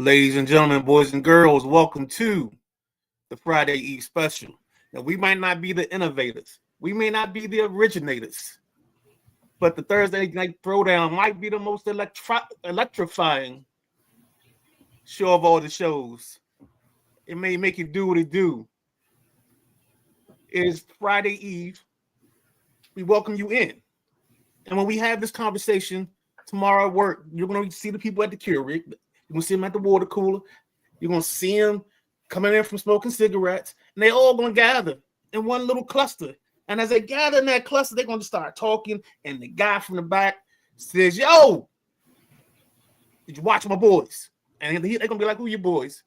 Ladies and gentlemen, boys and girls, welcome to the Friday Eve special. Now, we might not be the innovators. We may not be the originators. But the Thursday Night Throwdown might be the most electrifying show of all the shows. It may make you do what it do. It is Friday Eve. We welcome you in. And when we have this conversation tomorrow at work, you're going to see the people at the Keurig. You're going to see them at the water cooler. You're going to see them coming in from smoking cigarettes. And they're all going to gather in one little cluster. And as they gather in that cluster, they're going to start talking. And the guy from the back says, "Yo, did you watch my boys?" And they're going to be like, "Who your boys?"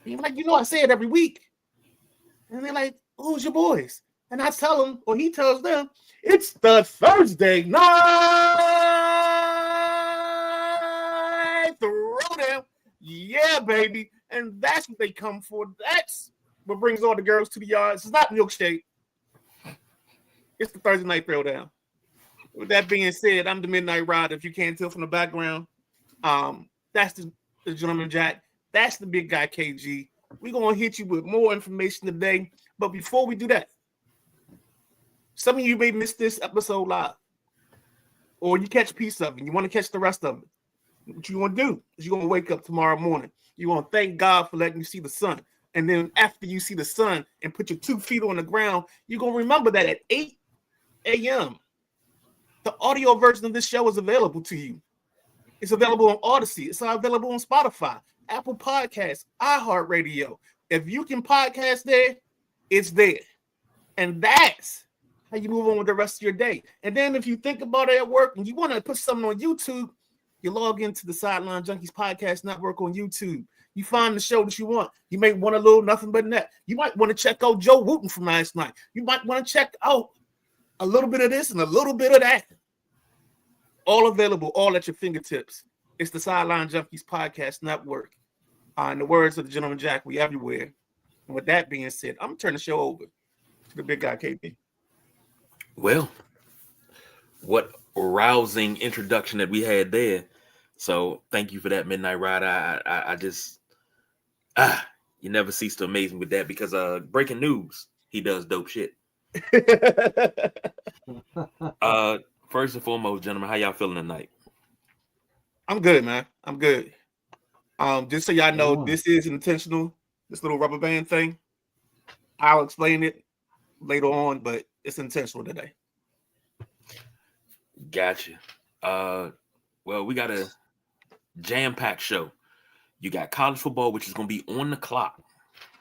And you're like, I say it every week. And they're like, "Who's your boys?" And I tell them, or he tells them, it's the Thursday Night Throwdown. Yeah, baby. And that's what they come for. That's what brings all the girls to the yard. It's not milkshake. It's the Thursday Night Throwdown. With that being said, I'm the Midnight Rider. If you can't tell from the background, that's the gentleman Jack. That's the big guy KG. We're going to hit you with more information today. But before we do that, some of you may miss this episode live, or you catch a piece of it and you want to catch the rest of it. What you're going to do is you're going to wake up tomorrow morning. You're going to thank God for letting you see the sun. And then after you see the sun and put your 2 feet on the ground, you're going to remember that at 8 a.m., the audio version of this show is available to you. It's available on Odyssey. It's available on Spotify, Apple Podcasts, iHeartRadio. If you can podcast there, it's there. And that's how you move on with the rest of your day. And then if you think about it at work and you want to put something on YouTube, you log into the Sideline Junkies Podcast Network on YouTube. You find the show that you want. You may want a little nothing but net. You might want to check out Joe Wooten from last night. You might want to check out a little bit of this and a little bit of that. All available, all at your fingertips. It's the Sideline Junkies Podcast Network. In the words of the gentleman Jack, we everywhere. And with that being said, I'm going to turn the show over to the big guy, KP. Well, what a rousing introduction that we had there. So thank you for that, Midnight Rider. I just, you never cease to amaze me with that because breaking news, he does dope shit. First and foremost, gentlemen, how y'all feeling tonight? I'm good, man. I'm good. Just so y'all know, this is intentional, this little rubber band thing. I'll explain it later on, but it's intentional today. Gotcha. Well, we got a jam-packed show. You got college football, which is going to be on the clock.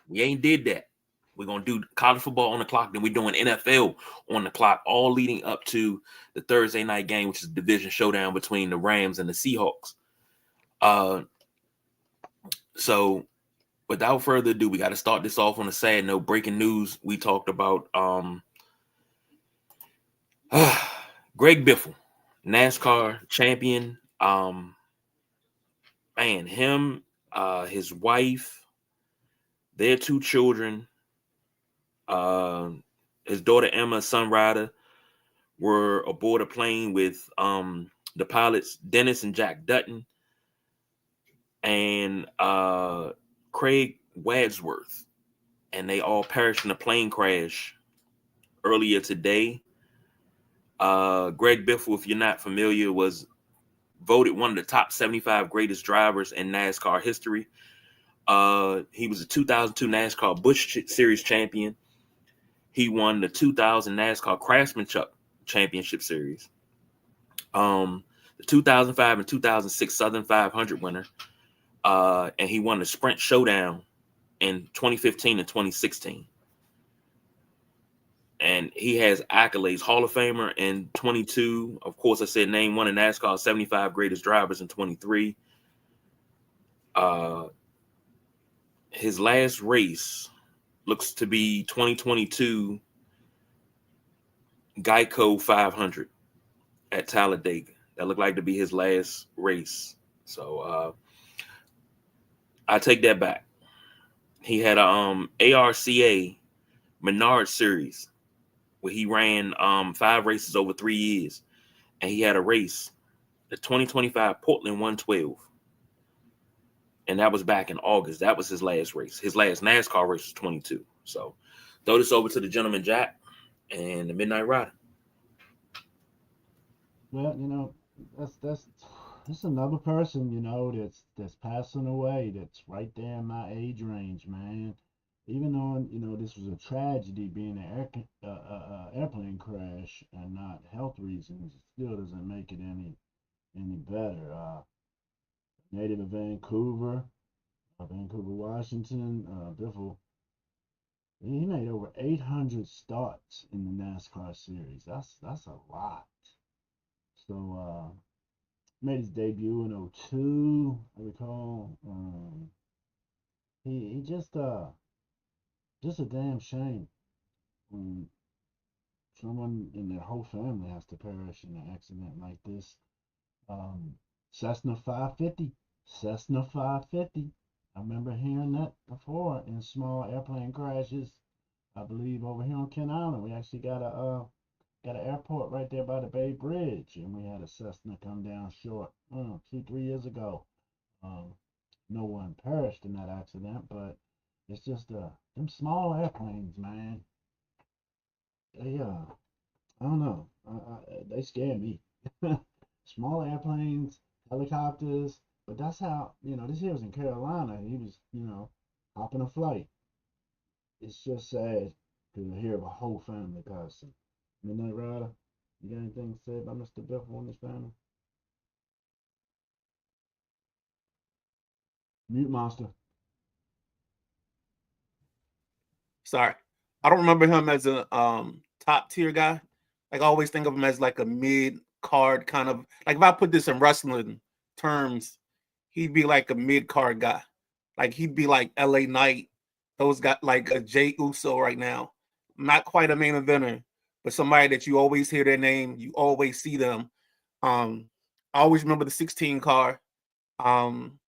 We ain't did that. We're going to do college football on the clock. Then we're doing NFL on the clock, all leading up to the Thursday night game, which is a division showdown between the Rams and the Seahawks. So without further ado, we got to start this off on a sad note. Breaking news, we talked about Greg Biffle, NASCAR champion. Him, his wife, their 2 children, his daughter Emma, son Ryder, were aboard a plane with the pilots Dennis and Jack Dutton and Craig Wadsworth, and they all perished in a plane crash earlier today. Greg Biffle, if you're not familiar, was voted one of the top 75 greatest drivers in NASCAR history. He was a 2002 NASCAR Busch Series champion. He won the 2000 NASCAR Craftsmanship Championship Series. The 2005 and 2006 Southern 500 winner. And he won the Sprint Showdown in 2015 and 2016. And he has accolades, Hall of Famer in 22. Of course, I said name one of NASCAR's 75 greatest drivers in 23. His last race looks to be 2022 Geico 500 at Talladega. That looked like to be his last race. So I take that back. He had a ARCA Menard Series where he ran 5 races over 3 years. And he had a race, the 2025 Portland 112. and that was back in August. That was his last race. His last NASCAR race was 22. So throw this over to the gentleman Jack and the Midnight Rider. Well, that's another person, that's passing away. That's right there in my age range, man. Even though this was a tragedy, being an airplane crash and not health reasons, it still doesn't make it any better. Native of Vancouver, Washington, Biffle. He made over 800 starts in the NASCAR series. That's a lot. So made his debut in '02, I recall. He just a damn shame when someone in their whole family has to perish in an accident like this. Um, Cessna 550, Cessna 550. I remember hearing that before in small airplane crashes. I believe over here on Kent Island, we actually got an airport right there by the Bay Bridge, and we had a Cessna come down short 2, 3 years ago. Um, no one perished in that accident, but it's just them small airplanes, man. They I don't know, they scare me. Small airplanes, helicopters, but that's how this here was in Carolina. He was hopping a flight. It's just sad to hear of a whole family passing. Midnight Rider, you got anything to say about Mr. Biffle and his family? Mute Monster. Sorry, I don't remember him as a top tier guy. Like I always think of him as like a mid card kind of. Like if I put this in wrestling terms, he'd be like a mid card guy. Like he'd be like LA Knight. Those got like a Jay Uso right now. Not quite a main eventer, but somebody that you always hear their name, you always see them. I always remember the 16 car. Um,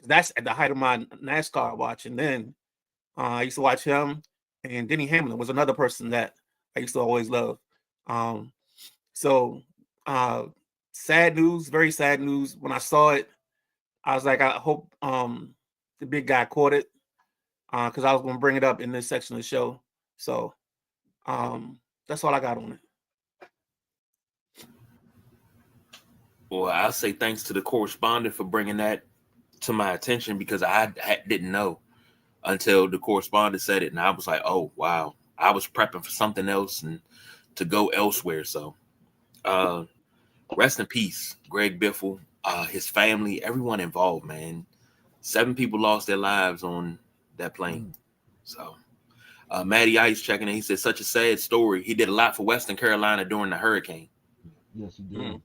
that's at the height of my NASCAR watch. And then I used to watch him, and Denny Hamlin was another person that I used to always love. Um, so sad news, very sad news. When I saw it, I was like, I hope the big guy caught it because I was going to bring it up in this section of the show. So that's all I got on it. Well, I'll say thanks to the correspondent for bringing that to my attention because I didn't know until the correspondent said it, and I was like, "Oh wow!" I was prepping for something else and to go elsewhere. So, rest in peace, Greg Biffle, his family, everyone involved. Man, 7 people lost their lives on that plane. So, Matty Ice checking in. He said, "Such a sad story. He did a lot for Western Carolina during the hurricane." Yes, he did.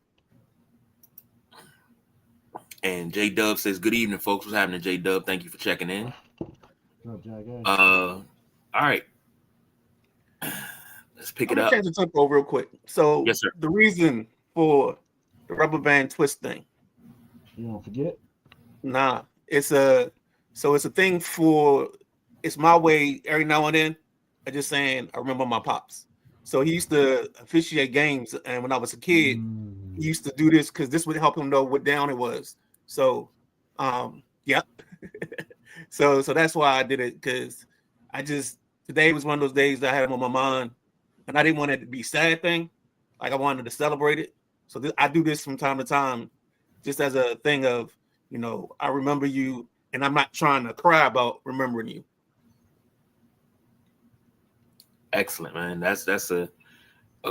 And J Dub says, "Good evening, folks. What's happening, J Dub? Thank you for checking in." What's up, Jack? All right. Let's pick it up. Change the tempo real quick. So, yes, sir. The reason for the rubber band twist thing. You don't forget? Nah, it's a thing for. It's my way every now and then. I just saying I remember my pops. So he used to officiate games, and when I was a kid, he used to do this because this would help him know what down it was. So, yeah. so that's why I did it because today was one of those days that I had on my mind, and I didn't want it to be a sad thing. Like I wanted to celebrate it. So I do this from time to time, just as a thing of, I remember you, and I'm not trying to cry about remembering you. Excellent, man. That's a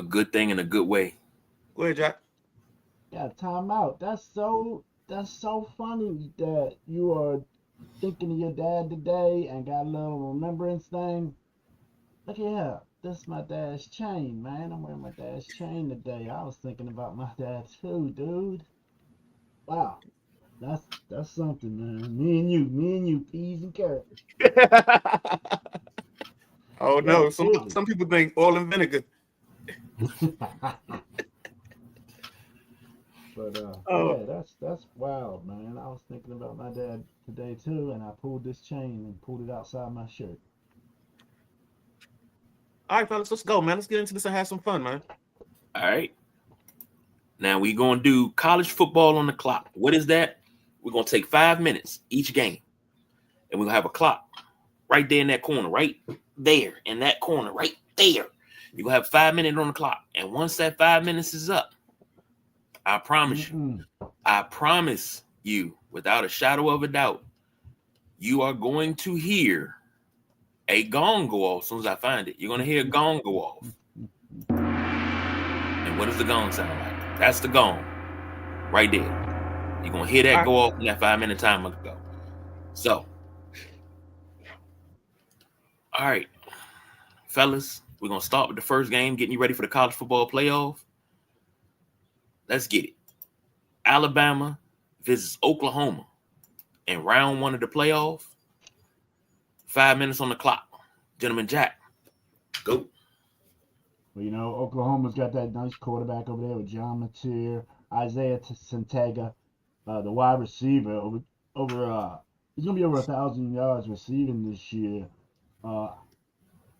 good thing in a good way. Go ahead, Jack. Yeah, time out. That's so funny that you are thinking of your dad today and got a little remembrance thing. Look here, this is my dad's chain, man. I'm wearing my dad's chain today. I was thinking about my dad too, dude. Wow, that's something, man. Me and you, peas and carrots. Oh no! Yeah, some people think oil and vinegar. But yeah, that's wild, man. I was thinking about my dad today too, and I pulled this chain and pulled it outside my shirt. All right, fellas, let's go, man. Let's get into this and have some fun, man. All right. Now we're gonna do college football on the clock. What is that? We're going to take 5 minutes each game, and we'll have a clock right there in that corner, right there in that corner, right there. You're going to have 5 minutes on the clock. And once that 5 minutes is up, I promise you, without a shadow of a doubt, you are going to hear a gong go off as soon as I find it. You're going to hear a gong go off. And what does the gong sound like? That's the gong right there. You're going to hear that go off when that 5 minute timer go. So, all right, fellas, we're going to start with the first game, getting you ready for the college football playoff. Let's get it. Alabama visits Oklahoma in round 1 of the playoff. 5 minutes on the clock. Gentleman Jack, go. Well, you know, Oklahoma's got that nice quarterback over there with John Mateer, Isaiah Santega, the wide receiver he's gonna be over 1,000 yards receiving this year.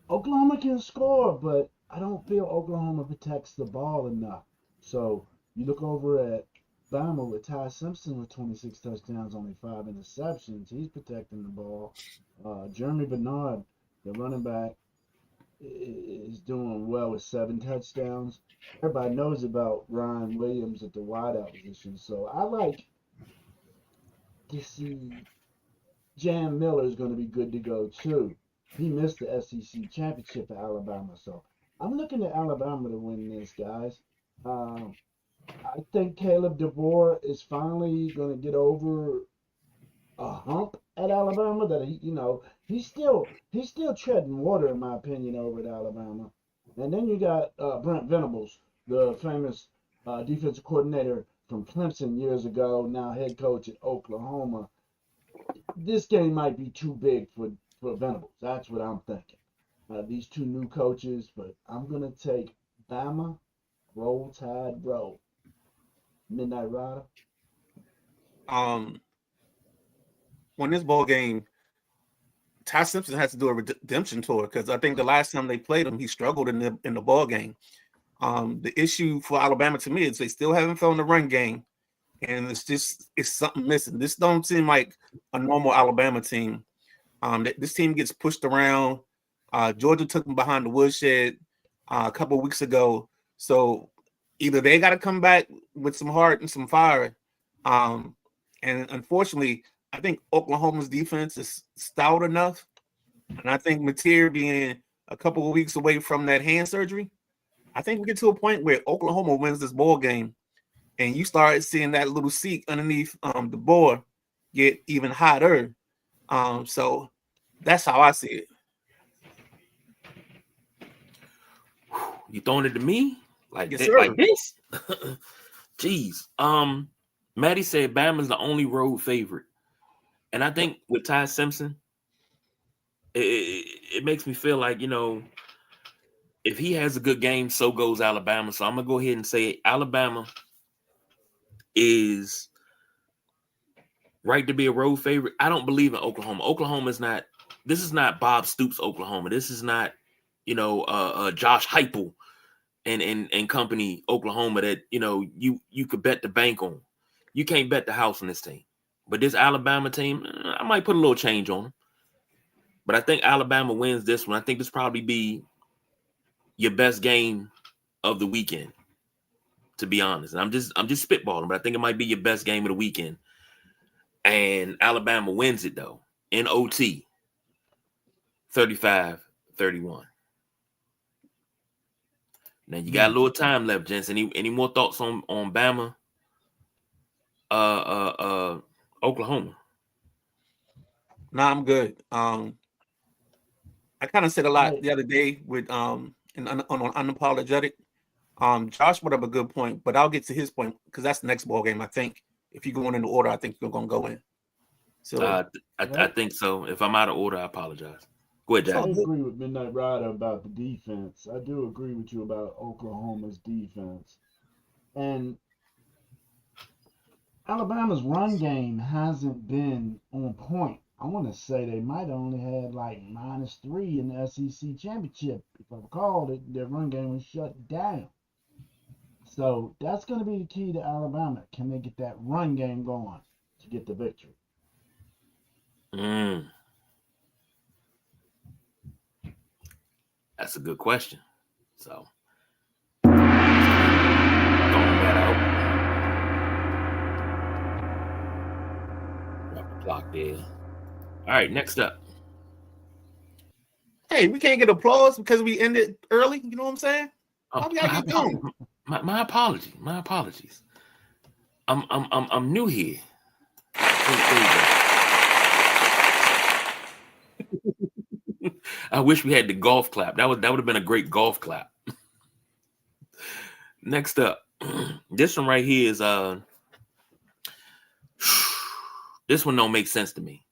Oklahoma can score, but I don't feel Oklahoma protects the ball enough. So you look over at Bama with Ty Simpson with 26 touchdowns, only 5 interceptions. He's protecting the ball. Jeremy Bernard, the running back, is doing well with 7 touchdowns. Everybody knows about Ryan Williams at the wideout position. So I like to see Jam Miller is going to be good to go too. He missed the SEC championship at Alabama. So I'm looking at Alabama to win this, guys. I think Caleb DeBoer is finally going to get over a hump at Alabama that he's still treading water in my opinion over at Alabama. And then you got Brent Venables, the famous defensive coordinator from Clemson years ago, now head coach at Oklahoma. This game might be too big for Venables. That's what I'm thinking. These two new coaches, but I'm gonna take Bama. Roll Tide, roll. Midnight Rider. When this ball game, Ty Simpson has to do a redemption tour because I think the last time they played him, he struggled in the ball game. The issue for Alabama to me is they still haven't found the run game, and it's something missing. This don't seem like a normal Alabama team. This team gets pushed around. Georgia took them behind the woodshed a couple of weeks ago. So either they got to come back with some heart and some fire. And unfortunately, I think Oklahoma's defense is stout enough. And I think Mateer being a couple of weeks away from that hand surgery, I think we get to a point where Oklahoma wins this ball game. And you start seeing that little seat underneath the board get even hotter. So that's how I see it. You throwing it to me? Like Yes, this? sir. Like this? Jeez. Maddie said Bama's the only road favorite. And I think with Ty Simpson, it makes me feel like, if he has a good game, so goes Alabama. So I'm going to go ahead and say Alabama is right to be a road favorite. I don't believe in Oklahoma. Oklahoma is not – this is not Bob Stoops, Oklahoma. This is not, Josh Heupel and company, Oklahoma that, you could bet the bank on. You can't bet the house on this team. But this Alabama team, I might put a little change on them. But I think Alabama wins this one. I think this probably be your best game of the weekend, to be honest. And I'm just spitballing, but I think it might be your best game of the weekend. And Alabama wins it, though, in OT, 35-31. Now, you got a little time left, gents. Any more thoughts on Bama? Oklahoma. Nah, I'm good. I kind of said a lot the other day with on unapologetic. Josh brought up a good point, but I'll get to his point because that's the next ball game. I think if you're going in the order, I think you're going to go in. So I think so. If I'm out of order, I apologize. Go ahead, Jack. I agree with Midnight Rider about the defense. I do agree with you about Oklahoma's defense. And Alabama's run game hasn't been on point. I want to say they might have only had like -3 in the SEC championship. If I recall, their run game was shut down. So that's going to be the key to Alabama. Can they get that run game going? to get the victory? That's a good question. So, throwing that out. Drop the clock there. All right, next up. Hey, we can't get applause because we ended early. You know what I'm saying? Oh, we gotta get going. My apologies. My apologies. I'm new here. I wish we had the golf clap. That would have been a great golf clap. Next up, this one right here is this one don't make sense to me.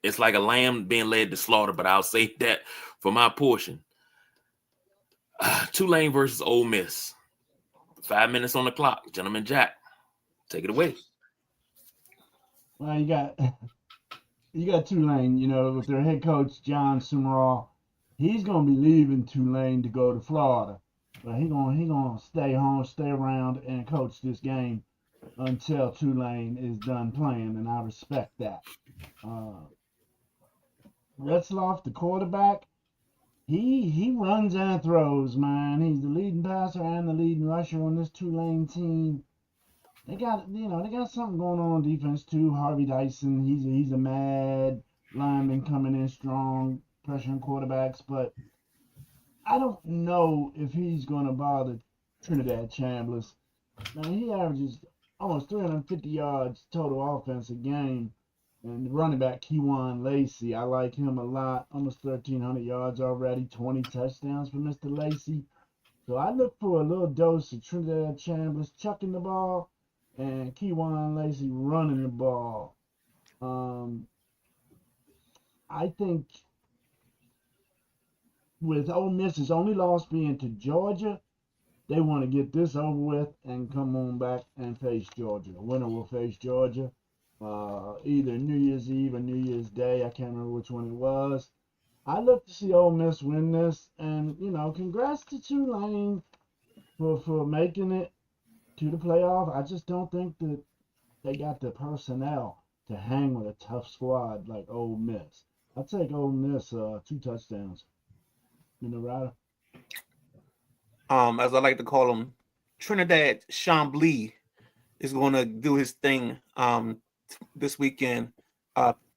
It's like a lamb being led to slaughter, but I'll save that for my portion. Tulane versus Ole Miss. 5 minutes on the clock. Gentleman Jack, take it away. Well, you got Tulane, with their head coach John Summerall. He's gonna be leaving Tulane to go to Florida, but he gonna stay home, stay around, and coach this game until Tulane is done playing, and I respect that. Retzloff, the quarterback, he runs and throws, man. He's the leading passer and the leading rusher on this Tulane team. They got something going on defense too. Harvey Dyson, he's a mad lineman coming in strong, pressuring quarterbacks, but I don't know if he's gonna bother Trinidad Chambliss. Man, he averages almost 350 yards total offense a game. And the running back, Kewan Lacey, I like him a lot. Almost 1,300 yards already, 20 touchdowns for Mr. Lacey. So I look for a little dose of Trinidad Chambliss chucking the ball and Kewan Lacey running the ball. I think with Ole Miss's only loss being to Georgia, they want to get this over with and come on back and face Georgia. The winner will face Georgia. Either New Year's Eve or New Year's Day. I can't remember which one it was. I look to see Ole Miss win this, and congrats to Tulane for making it to the playoff. I just don't think that they got the personnel to hang with a tough squad like Ole Miss. I'll take Ole Miss 2 touchdowns. Rider. As I like to call him, Trinidad Chambly is going to do his thing this weekend.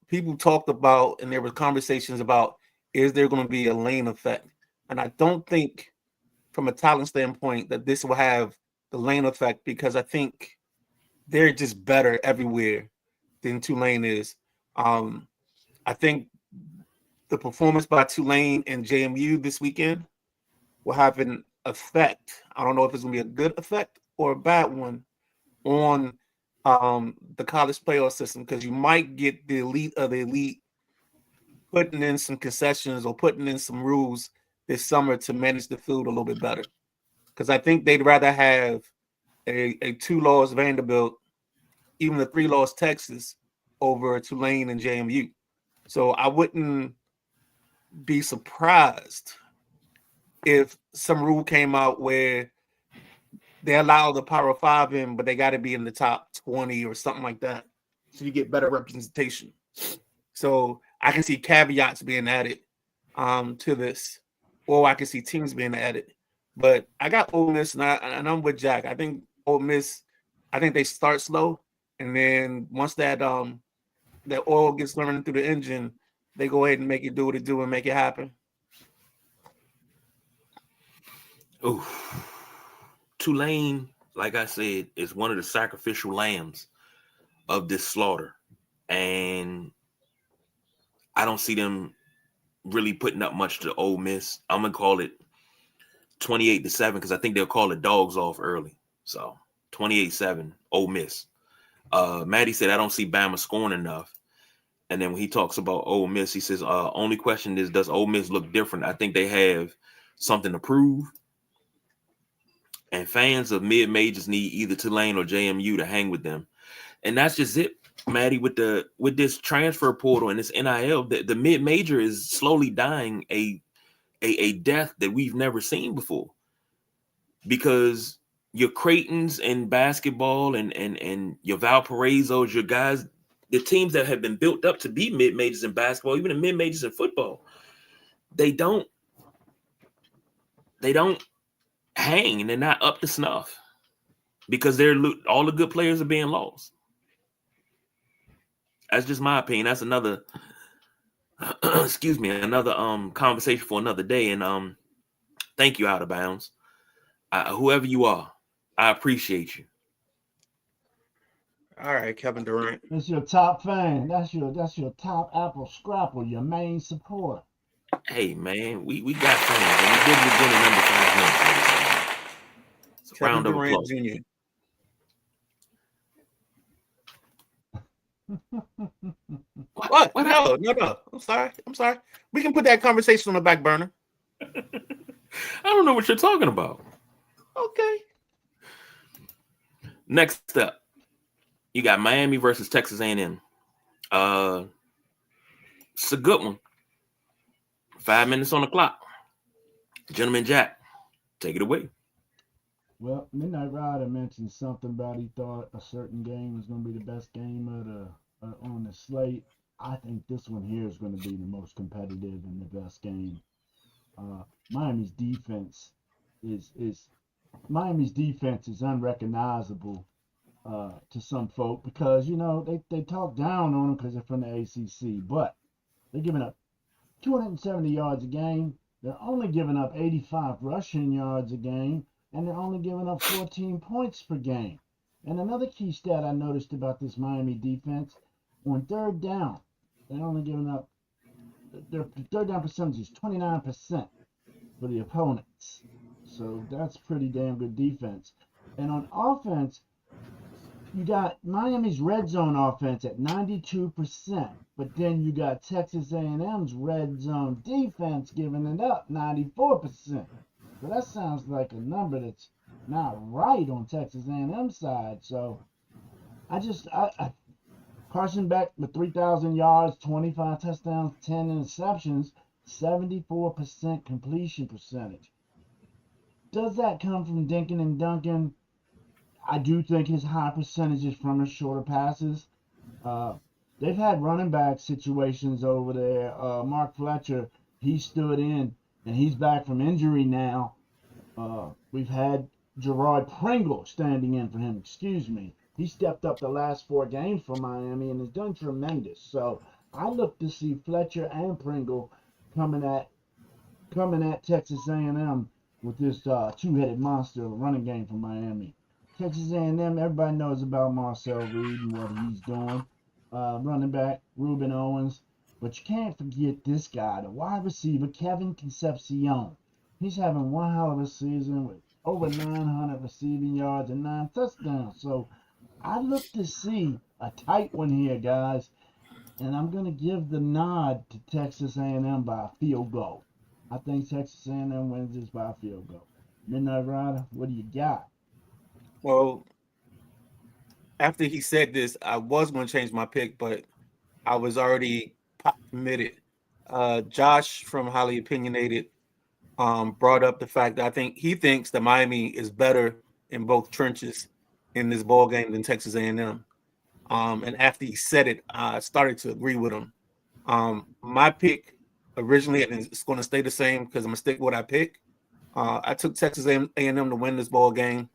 People talked about, and there were conversations about, is there going to be a lane effect? And I don't think, from a talent standpoint, that this will have the lane effect, because I think they're just better everywhere than Tulane is. I think the performance by Tulane and JMU this weekend will have an effect. I don't know if it's going to be a good effect or a bad one on the college playoff system, because you might get the elite of the elite putting in some concessions or putting in some rules this summer to manage the field a little bit better. Because I think they'd rather have a 2-loss Vanderbilt, even a 3-loss Texas, over Tulane and JMU. So I wouldn't be surprised if some rule came out where they allow the Power 5 in, but they got to be in the top 20 or something like that, so you get better representation. So I can see caveats being added to this, or I can see teams being added. But I got Ole Miss, and I'm with Jack. I think Ole Miss, I think they start slow, and then once that oil gets running through the engine, they go ahead and make it do what it do and make it happen. Oh, Tulane, like I said, is one of the sacrificial lambs of this slaughter, and I don't see them really putting up much to Ole Miss. I'm gonna call it 28-7, because I think they'll call the dogs off early. So 28-7, Ole Miss. Maddie said, I don't see Bama scoring enough. And then when he talks about Ole Miss, he says, only question is, does Ole Miss look different? I think they have something to prove. And fans of mid-majors need either Tulane or JMU to hang with them. And that's just it, Maddie, with this transfer portal and this NIL. The mid-major is slowly dying a death that we've never seen before. Because your Creightons in basketball and your Valparaisos, your guys, the teams that have been built up to be mid-majors in basketball, even the mid-majors in football, they don't hang and they're not up to snuff because all the good players are being lost. That's just my opinion. That's another excuse me, another conversation for another day. And thank you, Out of Bounds. Whoever you are, I appreciate you. All right, Kevin Durant. That's your top fan. That's your top apple scrapper, your main supporter. Hey man, we got fans and we did it again in under 5 minutes. It's a Kevin round of Durant applause. Jr. What? No. I'm sorry. We can put that conversation on the back burner. I don't know what you're talking about. Okay. Next up, you got Miami versus Texas A&M. It's a good one. 5 minutes on the clock. Gentleman Jack, take it away. Well, Midnight Rider mentioned something about he thought a certain game was going to be the best game on the slate. I think this one here is going to be the most competitive and the best game. Miami's defense is unrecognizable to some folk because they talk down on them because they're from the ACC, but they're giving up 270 yards a game. They're only giving up 85 rushing yards a game, and they're only giving up 14 points per game. And another key stat I noticed about this Miami defense, on third down, they're only giving up, their third down percentage is 29% for the opponents. So that's pretty damn good defense. And on offense, you got Miami's red zone offense at 92%, but then you got Texas A&M's red zone defense giving it up 94%. So that sounds like a number that's not right on Texas A&M's side. So I Carson Beck with 3,000 yards, 25 touchdowns, 10 interceptions, 74% completion percentage. Does that come from Dinkin and Duncan? I do think his high percentage is from his shorter passes. They've had running back situations over there. Mark Fletcher, he stood in, and he's back from injury now. We've had Gerard Pringle standing in for him. Excuse me. He stepped up the last 4 games for Miami and has done tremendous. So I look to see Fletcher and Pringle coming at Texas A&M with this two-headed monster of a running game for Miami. Texas A&M, everybody knows about Marcel Reed and what he's doing. Running back, Ruben Owens. But you can't forget this guy, the wide receiver, Kevin Concepcion. He's having one hell of a season with over 900 receiving yards and 9 touchdowns. So I look to see a tight one here, guys. And I'm going to give the nod to Texas A&M by a field goal. I think Texas A&M wins this by a field goal. Midnight Rider, what do you got? Well, after he said this, I was going to change my pick, but I was already committed. Josh from Highly Opinionated brought up the fact that he thinks that Miami is better in both trenches in this ball game than Texas A&M. And after he said it, I started to agree with him. My pick originally, and it's going to stay the same because I'm going to stick with what I pick. I took Texas A&M to win this ball game.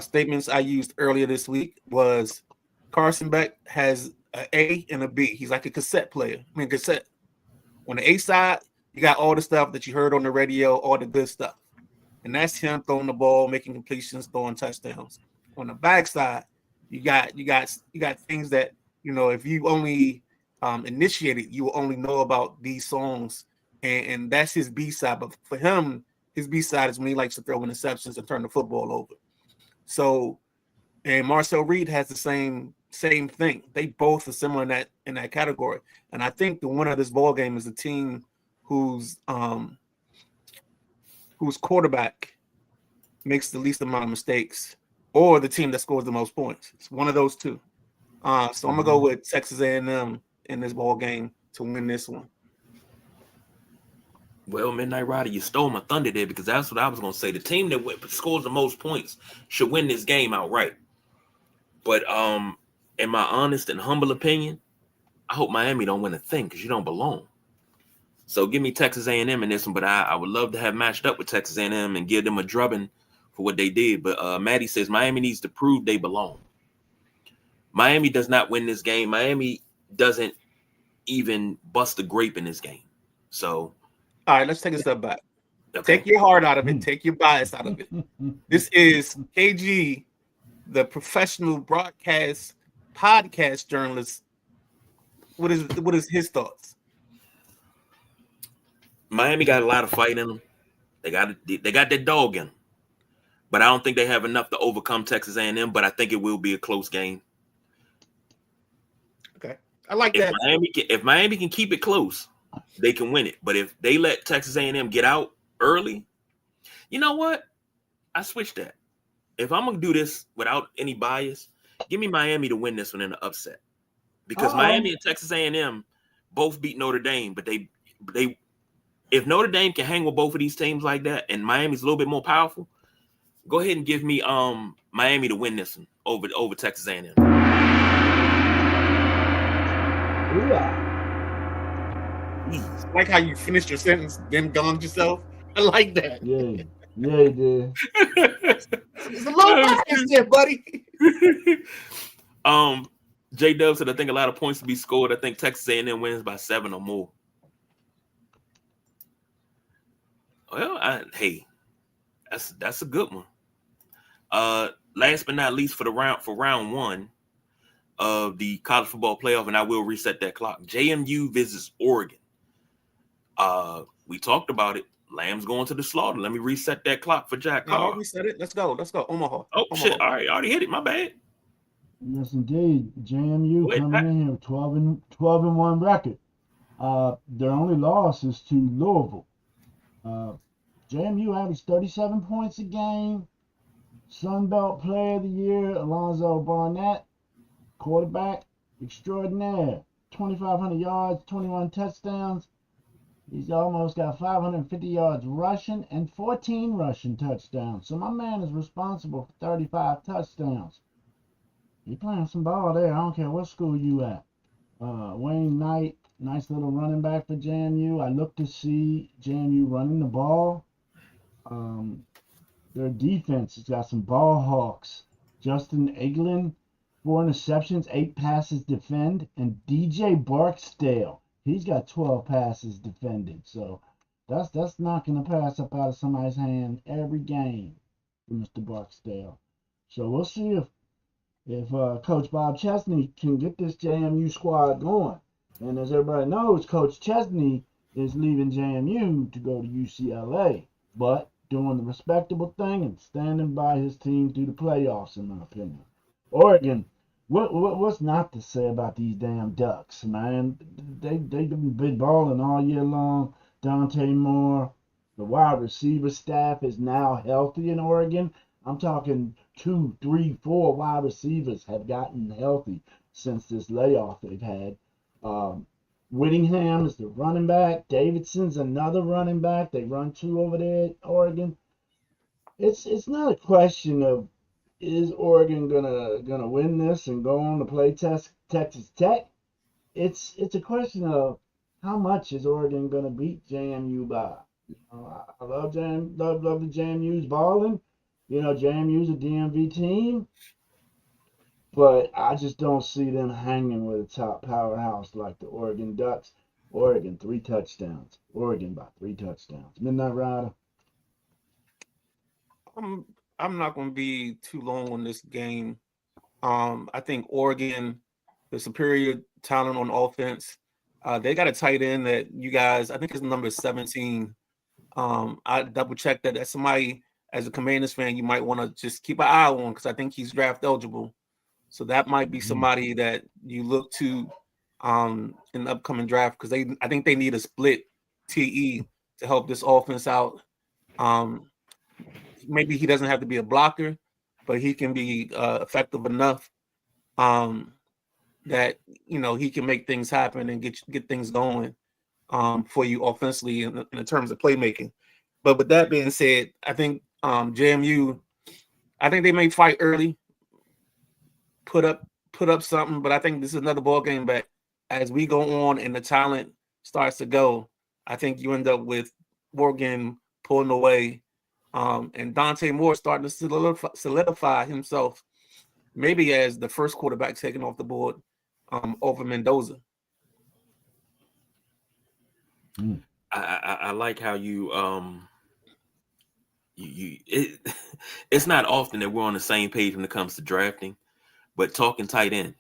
Statements I used earlier this week was Carson Beck has an A and a B. He's like a cassette player. Cassette. On the A side, you got all the stuff that you heard on the radio, all the good stuff. And that's him throwing the ball, making completions, throwing touchdowns. On the backside, you got things that, if you only initiated, you will only know about these songs. And that's his B side. But for him, his B side is when he likes to throw interceptions and turn the football over. So, and Marcel Reed has the same thing. They both are similar in that category. And I think the winner of this ball game is the team whose quarterback makes the least amount of mistakes, or the team that scores the most points. It's one of those two. So I'm gonna go with Texas A&M in this ball game to win this one. Well, Midnight Rider, you stole my thunder there because that's what I was going to say. The team that scores the most points should win this game outright. But in my honest and humble opinion, I hope Miami don't win a thing because you don't belong. So give me Texas A&M in this one, but I would love to have matched up with Texas A&M and give them a drubbing for what they did. But Maddie says Miami needs to prove they belong. Miami does not win this game. Miami doesn't even bust a grape in this game. So, all right, let's take a step back. okay. Take your heart out of it. Take your bias out of it. This is KG, the professional broadcast podcast journalist. What is his thoughts? Miami got a lot of fight in them. They got that dog in them. But I don't think they have enough to overcome Texas A&M, but I think it will be a close game. Okay. I like that. If Miami can keep it close, they can win it. But if they let Texas A&M get out early, you know what? I switched that. If I'm going to do this without any bias, give me Miami to win this one in an upset. Because Miami and Texas A&M both beat Notre Dame, but they if Notre Dame can hang with both of these teams like that and Miami's a little bit more powerful, go ahead and give me Miami to win this one over Texas A&M. Yeah. I like how you finished your sentence, then gonged yourself. I like that. Yeah, you did. It's a little bias there, buddy. J Dub said I think a lot of points to be scored. I think Texas A&M wins by 7 or more. Well, hey, that's a good one. Last but not least for round one of the college football playoff, and I will reset that clock. JMU visits Oregon. We talked about it. Lamb's going to the slaughter. Let me reset that clock for Jack Carr. No, reset it. Let's go. Omaha. Oh, Omaha. shit. All right. I already hit it. My bad. Yes, indeed. JMU coming in here with 12-1 record. Their only loss is to Louisville. JMU averaged 37 points a game. Sun Belt Player of the Year, Alonzo Barnett, quarterback extraordinaire. 2,500 yards, 21 touchdowns. He's almost got 550 yards rushing and 14 rushing touchdowns. So my man is responsible for 35 touchdowns. He playing some ball there. I don't care what school you at. Wayne Knight, nice little running back for JMU. I look to see JMU running the ball. Their defense has got some ball hawks. Justin Eglin, 4 interceptions, 8 passes defend, and DJ Barksdale, he's got 12 passes defended. So that's knocking a pass up out of somebody's hand every game for Mr. Barksdale. So we'll see if Coach Bob Chesney can get this JMU squad going. And as everybody knows, Coach Chesney is leaving JMU to go to UCLA, but doing the respectable thing and standing by his team through the playoffs, in my opinion. Oregon, what's not to say about these damn Ducks, man? They've been balling all year long. Dante Moore, the wide receiver staff is now healthy in Oregon. I'm talking 2, 3, 4 wide receivers have gotten healthy since this layoff they've had. Whittingham is the running back. Davidson's another running back. They run 2 over there at Oregon. It's not a question of is Oregon gonna win this and go on to play Texas Tech. It's a question of how much is Oregon gonna beat JMU by. I love the JMU's balling. JMU's a DMV team. But I just don't see them hanging with a top powerhouse like the Oregon Ducks. Oregon, 3 touchdowns. Oregon by 3 touchdowns. Midnight Rider. I'm not going to be too long on this game. I think Oregon, the superior talent on offense. They got a tight end that you guys, I think his number is 17. I double checked that. That's somebody, as a Commanders fan, you might want to just keep an eye on because I think he's draft eligible. So that might be somebody that you look to in the upcoming draft because I think they need a split TE to help this offense out. Maybe he doesn't have to be a blocker, but he can be effective enough that he can make things happen and get things going. for you offensively in terms of playmaking. But with that being said, I think JMU, I think they may fight early, put up something, but I think this is another ball game back. As we go on and the talent starts to go, I think you end up with Morgan pulling away, and Dante Moore starting to solidify himself, maybe as the first quarterback taken off the board over Mendoza. I like how it's not often that we're on the same page when it comes to drafting, but talking tight end,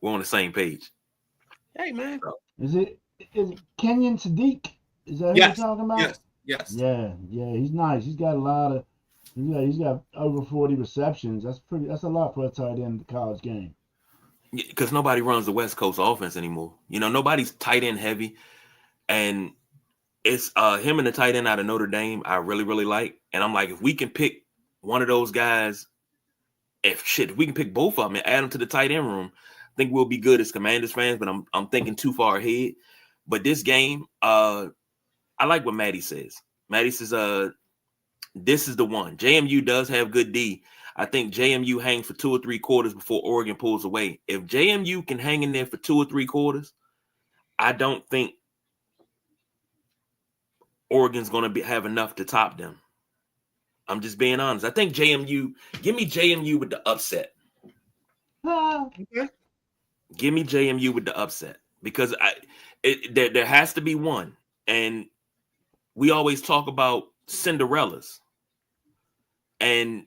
we're on the same page. Hey man, is it Kenyon Sadiq? Is that who yes, you're talking about? Yes. Yeah, he's nice. He's got a lot of he's got over 40 receptions. That's a lot for a tight end in the college game. Because nobody runs the West Coast offense anymore. Nobody's tight end heavy, and it's him and the tight end out of Notre Dame I really, really like. And I'm like, if we can pick one of those guys, if we can pick both of them and add them to the tight end room, I think we'll be good as Commanders fans, but I'm thinking too far ahead. But this game, I like what Maddie says. Maddie says, this is the one. JMU does have good D. I think JMU hangs for 2 or 3 quarters before Oregon pulls away. If JMU can hang in there for 2 or 3 quarters, I don't think Oregon's going to have enough to top them. I'm just being honest. I think JMU, give me JMU with the upset. Okay. Give me JMU with the upset because there has to be one. And we always talk about Cinderellas. And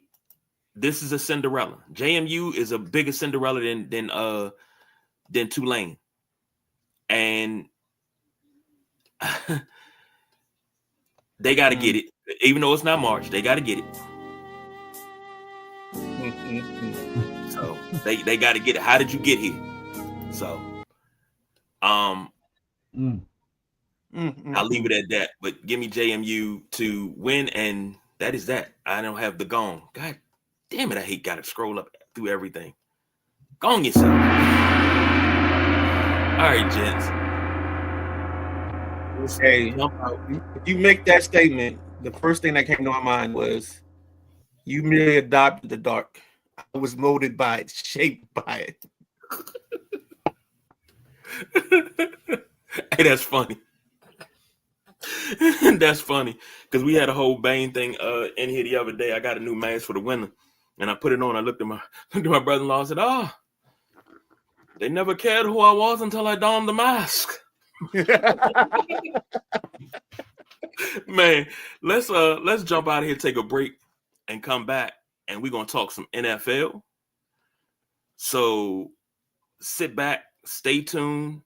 this is a Cinderella. JMU is a bigger Cinderella than Tulane. And they got to get it. Even though it's not March, they got to get it. So they got to get it. How did you get here? So, I'll leave it at that. But give me JMU to win, and that is that. I don't have the gong. God damn it! I hate got to scroll up through everything. Gong yourself. All right, gents. Hey, if you make that statement, the first thing that came to my mind was you merely adopted the dark. I was molded by it, shaped by it. Hey, that's funny. That's funny because we had a whole Bane thing in here the other day. I got a new mask for the winter, and I put it on. I looked at my brother-in-law and said, "Oh, they never cared who I was until I donned the mask." Man, let's jump out of here, take a break, and come back, and we're gonna talk some NFL. So sit back, stay tuned.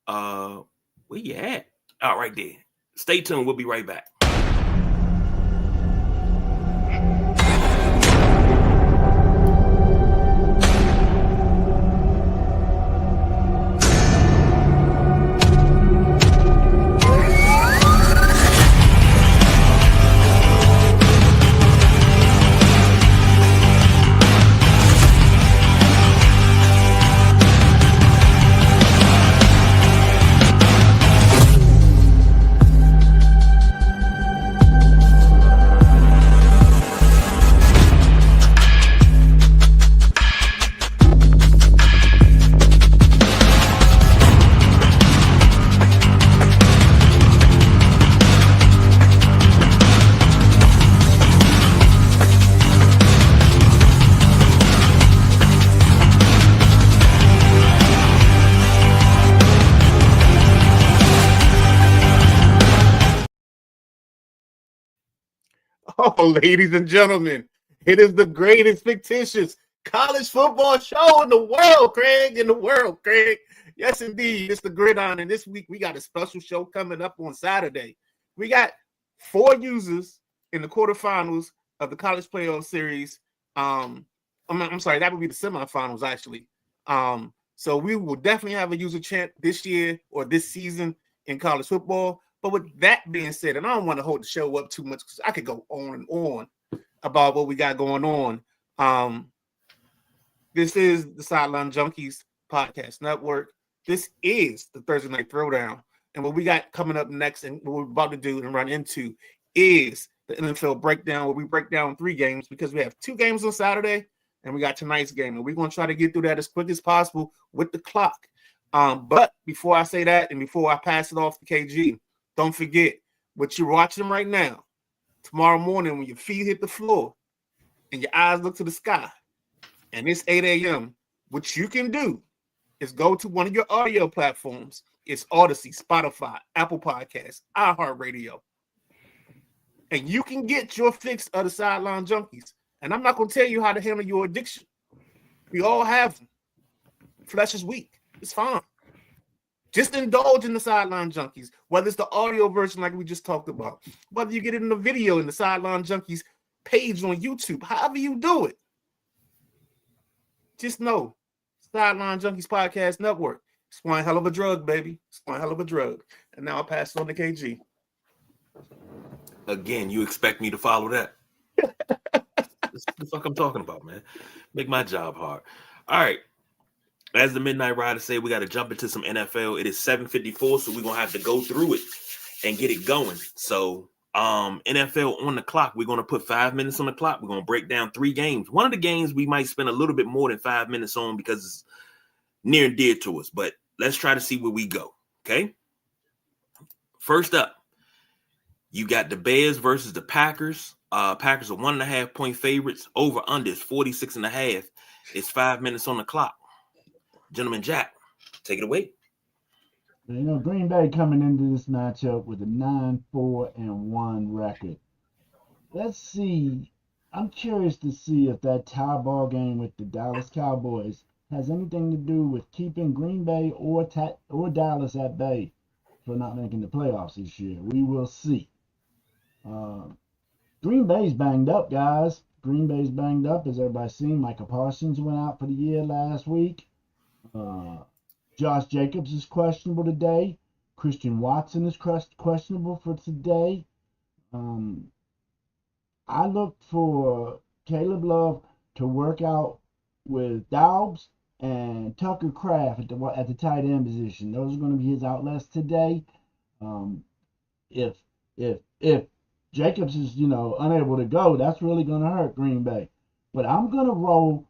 Where you at? Oh, right there. Stay tuned. We'll be right back. Oh, ladies and gentlemen, it is the greatest fictitious college football show in the world, Craig. In the world, Craig. Yes, indeed. It's the Gridiron. And this week we got a special show coming up on Saturday. We got 4 users in the quarterfinals of the college playoff series. I'm sorry, that would be the semifinals, actually. So we will definitely have a user chant this year or this season in college football. But with that being said, and I don't want to hold the show up too much because I could go on and on about what we got going on. This is the Sideline Junkies Podcast Network. This is the Thursday Night Throwdown. And what we got coming up next and what we're about to do and run into is the NFL breakdown, where we break down 3 games because we have 2 games on Saturday and we got tonight's game. And we're going to try to get through that as quick as possible with the clock. But before I say that and before I pass it off to KG, don't forget what you're watching right now. Tomorrow morning when your feet hit the floor and your eyes look to the sky and it's 8 a.m., what you can do is go to one of your audio platforms. It's Odyssey, Spotify, Apple Podcasts, iHeartRadio. And you can get your fix of the Sideline Junkies. And I'm not going to tell you how to handle your addiction. We all have them. Flesh is weak. It's fine. Just indulge in the Sideline Junkies, whether it's the audio version like we just talked about, whether you get it in the video in the Sideline Junkies page on YouTube, however you do it. Just know, Sideline Junkies Podcast Network. It's one hell of a drug, baby. It's one hell of a drug. And now I'll pass it on to KG. Again, you expect me to follow that? That's the fuck I'm talking about, man. Make my job hard. All right. As the Midnight Rider said, we got to jump into some NFL. It is 7:54, so we're going to have to go through it and get it going. So, NFL on the clock. We're going to put 5 minutes on the clock. We're going to break down 3 games. One of the games we might spend a little bit more than 5 minutes on because it's near and dear to us. But let's try to see where we go, okay? First up, you got the Bears versus the Packers. Packers are 1.5-point favorites. Over under is 46.5. It's 5 minutes on the clock. Gentleman Jack, take it away. You know, Green Bay coming into this matchup with a 9-4-1 record. Let's see. I'm curious to see if that tie ball game with the Dallas Cowboys has anything to do with keeping Green Bay or Dallas at bay for not making the playoffs this year. We will see. Green Bay's banged up, guys. Green Bay's banged up, as everybody's seen. Micah Parsons went out for the year last week. Josh Jacobs is questionable today. Christian Watson is questionable for today. I look for Caleb Love to work out with Doubs and Tucker Kraft at the tight end position. Those are going to be his outlets today. If Jacobs is unable to go, that's really going to hurt Green Bay. But I'm going to roll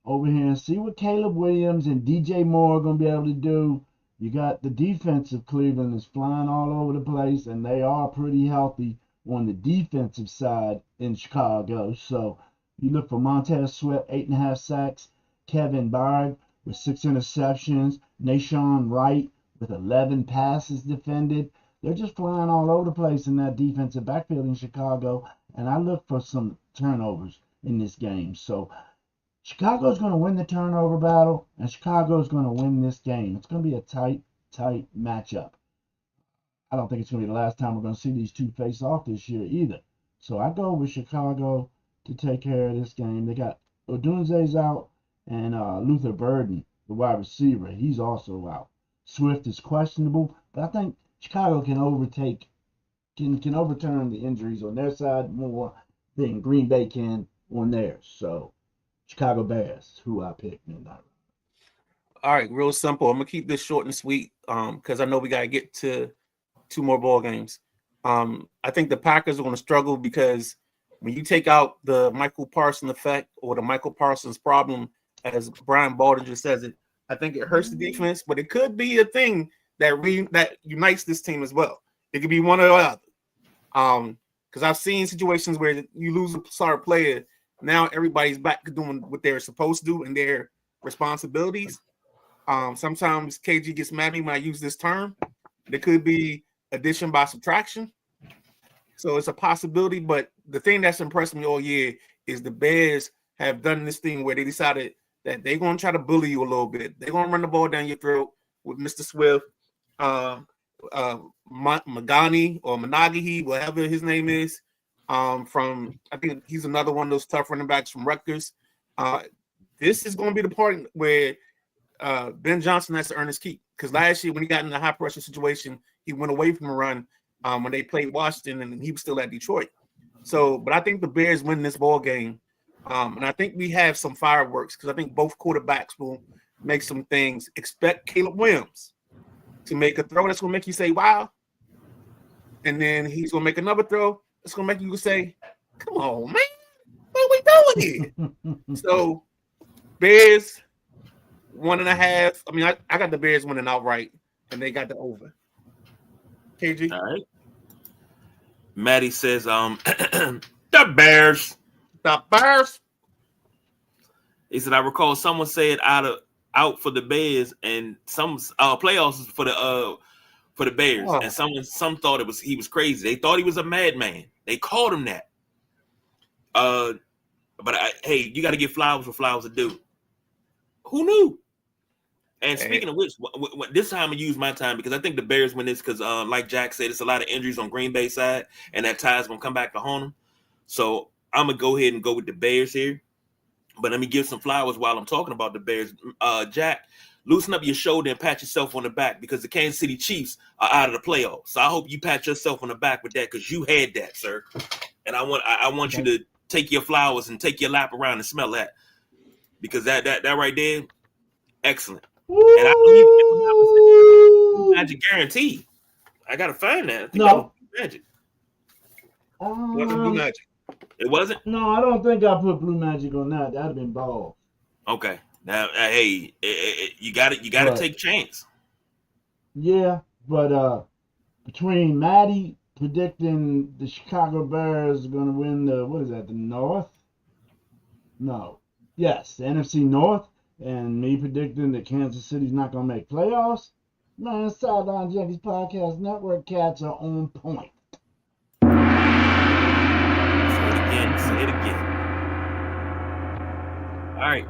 over here and see what Caleb Williams and DJ Moore are going to be able to do. You got the defense of Cleveland is flying all over the place, and they are pretty healthy on the defensive side in Chicago. So you look for Montez Sweat, 8.5 sacks, Kevin Byard with 6 interceptions, Nashawn Wright with 11 passes defended. They're just flying all over the place in that defensive backfield in Chicago, and I look for some turnovers in this game. So Chicago's going to win the turnover battle, and Chicago's going to win this game. It's going to be a tight matchup. I don't think it's going to be the last time we're going to see these two face off this year either. So I go with Chicago to take care of this game. They got Odunze's out, and Luther Burden, the wide receiver, he's also out. Swift is questionable, but I think Chicago can overturn the injuries on their side more than Green Bay can on theirs. So Chicago Bears, who I picked midnight. All right, real simple. I'm gonna keep this short and sweet because I know we gotta get to 2 more ball games. I think the Packers are gonna struggle because when you take out the Michael Parsons effect or the Michael Parsons problem, as Brian Baldinger says it, I think it hurts the defense, but it could be a thing that unites this team as well. It could be one or the other. Because I've seen situations where you lose a star player. Now everybody's back to doing what they're supposed to do and their responsibilities. Sometimes KG gets mad at me when I use this term. There could be addition by subtraction. So it's a possibility, but the thing that's impressed me all year is the Bears have done this thing where they decided that they're going to try to bully you a little bit. They're going to run the ball down your throat with Mr. Swift, Magani or Managahi, whatever his name is. I think he's another one of those tough running backs from Rutgers. This is going to be the part where Ben Johnson has to earn his keep. Because last year when he got in a high pressure situation, he went away from the run when they played Washington and he was still at Detroit. So, but I think the Bears win this ball game. And I think we have some fireworks because I think both quarterbacks will make some things. Expect Caleb Williams to make a throw that's gonna make you say wow, and then he's gonna make another throw that's gonna make you say, "Come on, man, what are we doing here?" So Bears 1.5. I mean, I got the Bears winning outright, and they got the over. KG, All right. Maddie says, the Bears. the Bears. He said, I recall someone said out for the Bears and some playoffs for the Bears, Oh. and some thought he was crazy. They thought he was a madman. They called him that. But hey, you got to give flowers for flowers to do. Who knew? And speaking of which, this time I'm gonna use my time because I think the Bears win this because, like Jack said, it's a lot of injuries on Green Bay side, and that tie's gonna come back to haunt them. So I'm gonna go ahead and go with the Bears here. But let me give some flowers while I'm talking about the Bears. Jack, loosen up your shoulder and pat yourself on the back because the Kansas City Chiefs are out of the playoffs. So I hope you pat yourself on the back with that because you had that, sir. And I want you to take your flowers and take your lap around and smell that because that right there, excellent. And I believe it was Magic guarantee. I gotta find that. I think that was Magic. It wasn't Blue Magic. It wasn't? No, I don't think I put Blue Magic on that. That'd have been ball. Okay. Now, hey, you got to take chance. Yeah, but between Maddie predicting the Chicago Bears are going to win the North? No. Yes, the NFC North, and me predicting that Kansas City's not going to make playoffs. Man, Sideline Junkies Podcast Network cats are on point. Say it again. All right.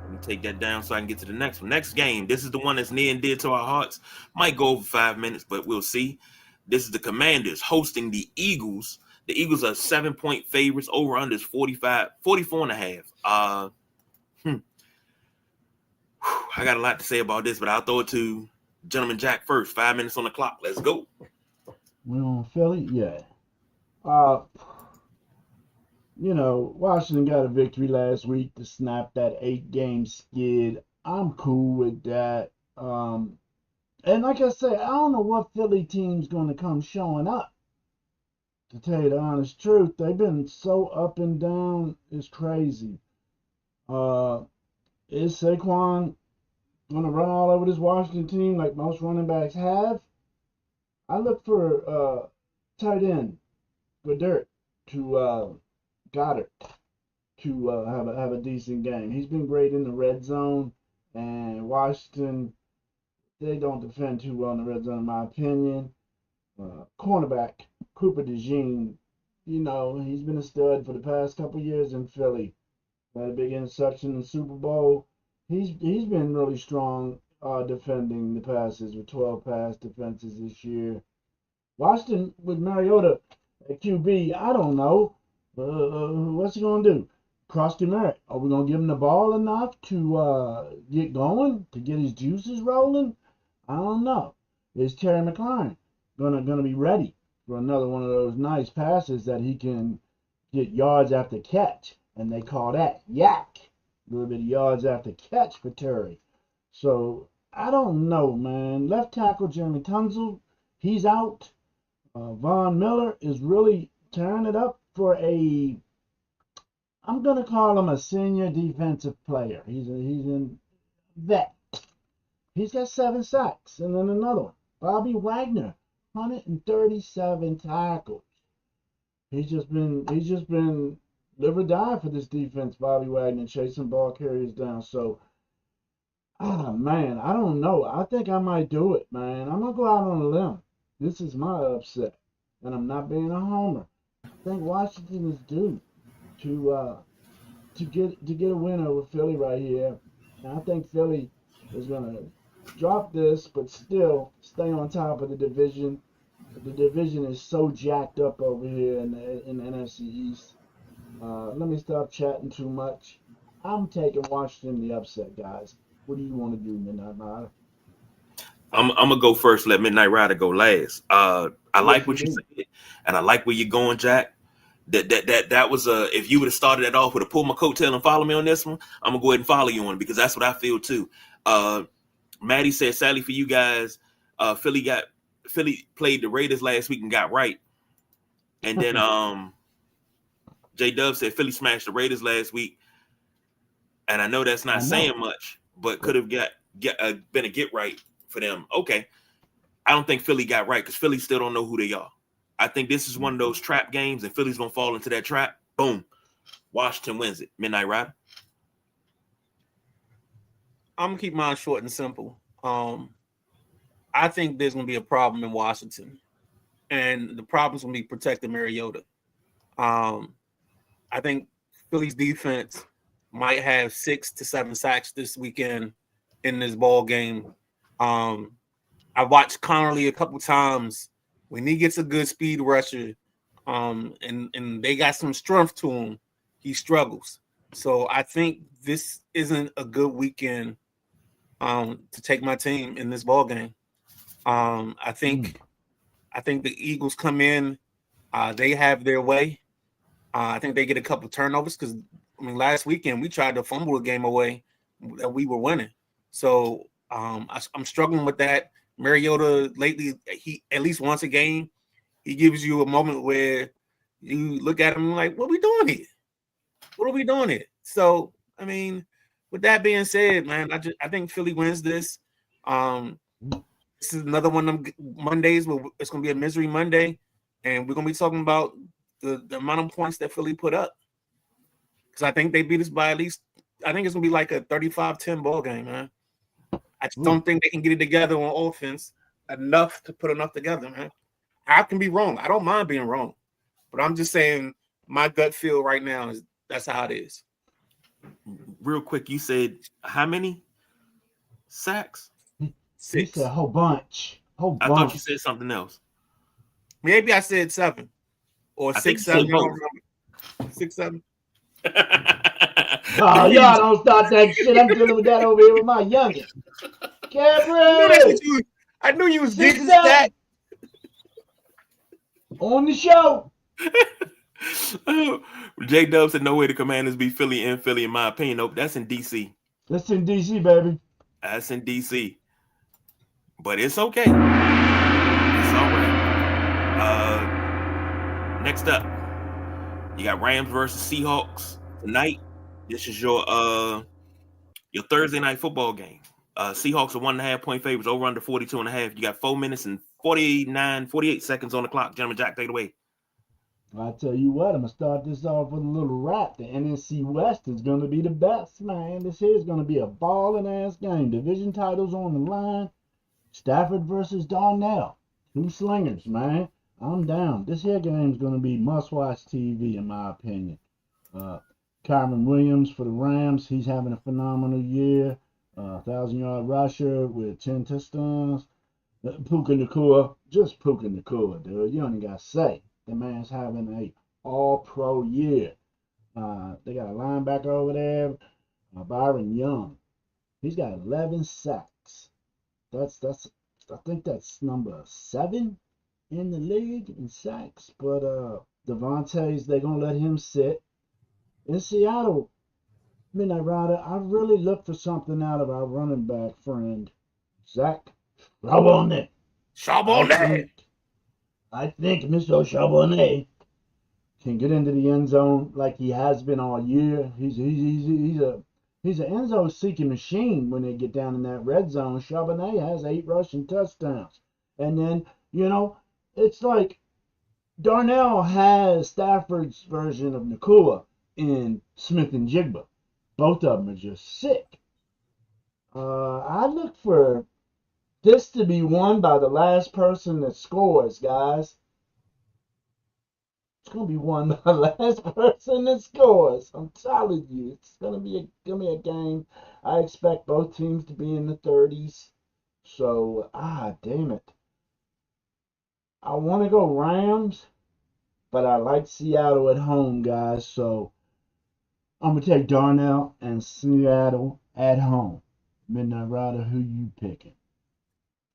Let me take that down so I can get to the next one. Next game. This is the one that's near and dear to our hearts. Might go over 5 minutes, but we'll see. This is the Commanders hosting the Eagles. The Eagles are 7-point favorites. Over under is 44.5. I got a lot to say about this, but I'll throw it to Gentleman Jack first. 5 minutes on the clock. Let's go. We on Philly? Yeah. Washington got a victory last week to snap that 8-game skid. I'm cool with that. And like I said, I don't know what Philly team's going to come showing up. To tell you the honest truth, they've been so up and down, it's crazy. Is Saquon going to run all over this Washington team like most running backs have? I look for tight end Goddard to have a decent game. He's been great in the red zone, and Washington, they don't defend too well in the red zone, in my opinion. Cornerback Cooper DeJean, he's been a stud for the past couple years in Philly. Had a big interception in the Super Bowl. He's been really strong defending the passes with 12 pass defenses this year. Washington with Mariota at QB, I don't know. What's he going to do? Cross the merit. Are we going to give him the ball enough to get going, to get his juices rolling? I don't know. Is Terry McLaurin gonna be ready for another one of those nice passes that he can get yards after catch? And they call that yak. A little bit of yards after catch for Terry. So, I don't know, man. Left tackle Jeremy Tunzel, he's out. Von Miller is really tearing it up for I'm going to call him a senior defensive player. He's a vet. He's got 7 sacks. And then another one. Bobby Wagner, 137 tackles. He's just been live or die for this defense, Bobby Wagner, chasing ball carriers down. So, man, I don't know. I think I might do it, man. I'm going to go out on a limb. This is my upset, and I'm not being a homer. I think Washington is due to get a win over Philly right here. And I think Philly is going to drop this, but still stay on top of the division. The division is so jacked up over here in the NFC East. Let me stop chatting too much. I'm taking Washington the upset, guys. What do you want to do, Midnight Rider? I'm gonna go first. Let Midnight Rider go last. I like what you said, and I like where you're going, Jack. That was if you would have started that off with a pull my coattail and follow me on this one, I'm gonna go ahead and follow you on it because that's what I feel too. Maddie said, sadly for you guys, Philly played the Raiders last week and got right. And then J Dub said Philly smashed the Raiders last week. And I know that's not saying much, but could have been a get right for them. Okay. I don't think Philly got right because Philly still don't know who they are. I think this is one of those trap games, and Philly's gonna fall into that trap. Boom. Washington wins it. Midnight Rider. I'm gonna keep mine short and simple. I think there's gonna be a problem in Washington, and the problem's gonna be protecting Mariota. I think Philly's defense might have 6 to 7 sacks this weekend in this ball game. I watched Connerly a couple times. When he gets a good speed rusher, and they got some strength to him, he struggles. So I think this isn't a good weekend to take my team in this ball game. I think the Eagles come in, they have their way. I think they get a couple turnovers because last weekend we tried to fumble a game away that we were winning. So I'm struggling with that. Mariota lately, he at least once a game, he gives you a moment where you look at him like, what are we doing here? What are we doing here? So, with that being said, man, I think Philly wins this. This is another one of them Mondays where it's going to be a misery Monday, and we're going to be talking about the amount of points that Philly put up. Because I think they beat us by at least, I think it's going to be like a 35-10 ball game, man. I just don't think they can get it together on offense enough to put enough together, man. I can be wrong. I don't mind being wrong. But I'm just saying my gut feel right now is that's how it is. Real quick, you said how many sacks? 6. He said a whole bunch. I thought you said something else. Maybe I said 7 or 6, 7. 6, 7. Oh, y'all don't start that shit. I'm dealing with that over here with my youngest. Gabriel! I knew you was getting that. On the show. J Dub said no way the Commanders beat Philly in Philly, in my opinion. Nope, that's in DC. That's in DC, baby. That's in DC. But it's okay. It's all right. Next up, you got Rams versus Seahawks tonight. This is your Thursday night football game. Seahawks are 1.5 point favorites, over under 42.5. You got 4 minutes and 48 seconds on the clock. Gentleman Jack, take it away. I tell you what, I'm going to start this off with a little rap. The NFC West is going to be the best, man. This here is going to be a balling-ass game. Division titles on the line. Stafford versus Darnell. 2 slingers, man. I'm down. This here game is going to be must-watch TV, in my opinion. Kyron Williams for the Rams. He's having a phenomenal year. 1,000-yard rusher with 10 touchdowns. Puka Nacua. Just Puka Nacua, dude. You don't even got to say. The man's having a all-pro year. They got a linebacker over there, Byron Young. He's got 11 sacks. I think that's number 7 in the league in sacks. But Devontae's, they're gonna let him sit. In Seattle, Midnight Rider, I really look for something out of our running back friend, Zach Charbonnet. I think Mr. Charbonnet can get into the end zone like he has been all year. He's an end zone seeking machine when they get down in that red zone. Charbonnet has 8 rushing touchdowns. And then, it's like Darnell has Stafford's version of Nacua in Smith and Jigba. Both of them are just sick. I look for this to be won by the last person that scores, guys. It's gonna be won by the last person that scores. I'm telling you, it's gonna be a game. I expect both teams to be in the 30s. So, damn it. I want to go Rams, but I like Seattle at home, guys. So I'm gonna take Darnell and Seattle at home. Midnight Rider, who you picking?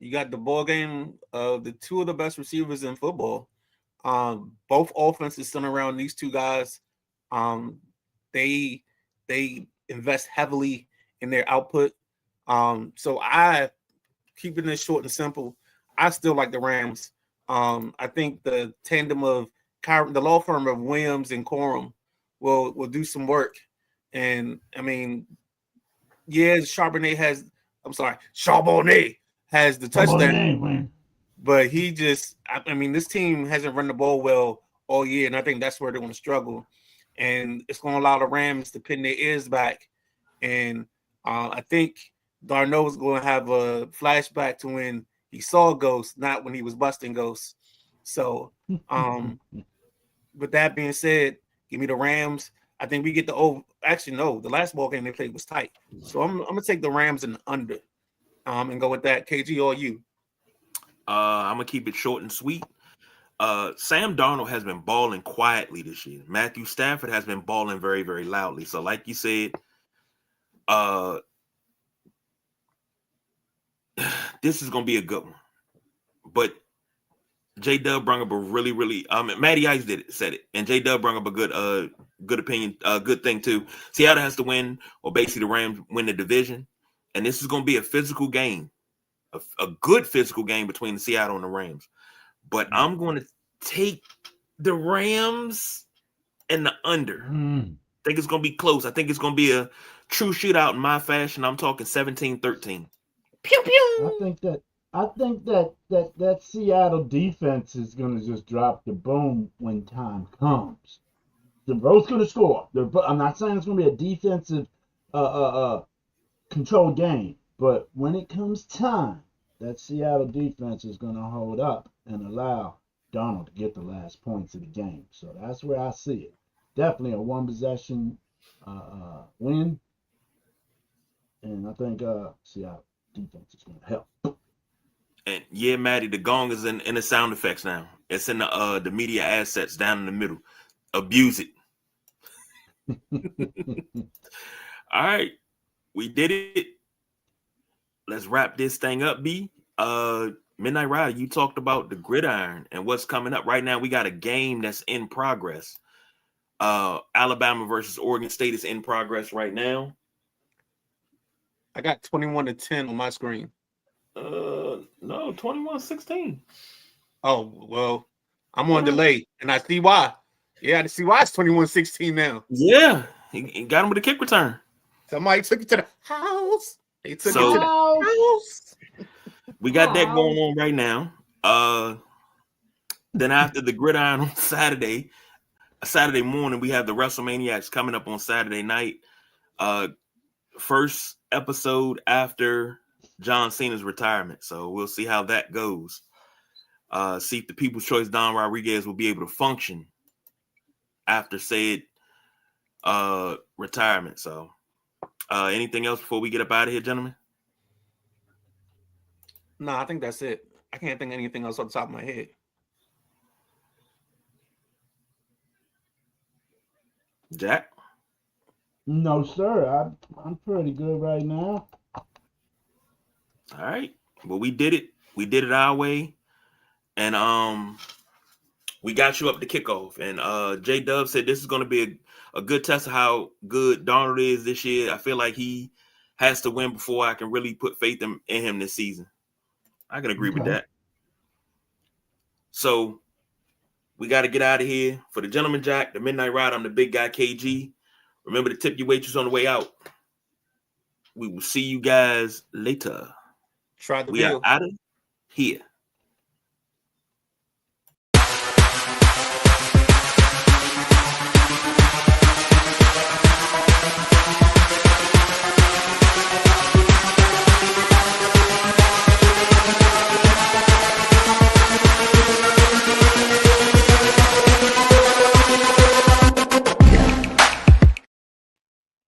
You got the ball game of the 2 of the best receivers in football. Both offenses centered around these 2 guys. They invest heavily in their output. So I keeping this short and simple. I still like the Rams. I think the tandem of the law firm of Williams and Corum will do some work. And I mean, yeah, Charbonnet has the touchdown, but he just, I mean, this team hasn't run the ball well all year, and I think that's where they're going to struggle. And it's going to allow the Rams to pin their ears back. And I think Darnold's going to have a flashback to when he saw ghosts, not when he was busting ghosts. So, with that being said, give me the Rams. I think we get the over. Actually, no, the last ball game they played was tight. So I'm gonna take the Rams and under, and go with that. KG or you? I'm gonna keep it short and sweet. Sam Darnold has been balling quietly this year. Matthew Stafford has been balling very, very loudly. So, like you said, this is gonna be a good one. But J Dub brought up a really, really Matty Ice said it, and J Dub brought up a good opinion, good thing too. Seattle has to win, or basically the Rams win the division, and this is gonna be a physical game, a good physical game between the Seattle and the Rams. But I'm going to take the Rams and the under. I think it's going to be close. I think it's going to be a true shootout in my fashion. I'm talking 17-13. Pew pew. I think that Seattle defense is going to just drop the boom when time comes. They're both going to score. I'm not saying it's going to be a defensive controlled game, but when it comes time, that Seattle defense is going to hold up and allow Donald to get the last points of the game. So that's where I see it. Definitely a one possession win, and I think Seattle defense is going to help. And yeah, Matty, the gong is in the sound effects now. It's in the media assets down in the middle. Abuse it. All right, we did it. Let's wrap this thing up, B. Midnight Rider, you talked about the gridiron and what's coming up right now. We got a game that's in progress. Alabama versus Oregon State is in progress right now. I got 21-10 on my screen. No, 21-16. Oh, well, I'm on delay, and I see why. Yeah, I see why it's 21-16 now. Yeah, he got him with a kick return. Somebody took it to the house. They took it to the house. We got that going on right now. Then after the gridiron on Saturday morning, we have the WrestleManiacs coming up on Saturday night. First episode after John Cena's retirement. So we'll see how that goes. See if the People's Choice Don Rodriguez will be able to function after said retirement. So anything else before we get up out of here, gentlemen? No, I think that's it. I can't think of anything else on the top of my head. Jack? No, sir. I'm pretty good right now. All right. Well, we did it. We did it our way. And we got you up to kickoff. And J Dub said this is going to be a good test of how good Darnold is this year. I feel like he has to win before I can really put faith in him this season. I can agree with that. So we got to get out of here. For the Gentleman Jack, the Midnight Ride, I'm the big guy KG. Remember to tip your waitress on the way out. We will see you guys later. Try the We are out of here.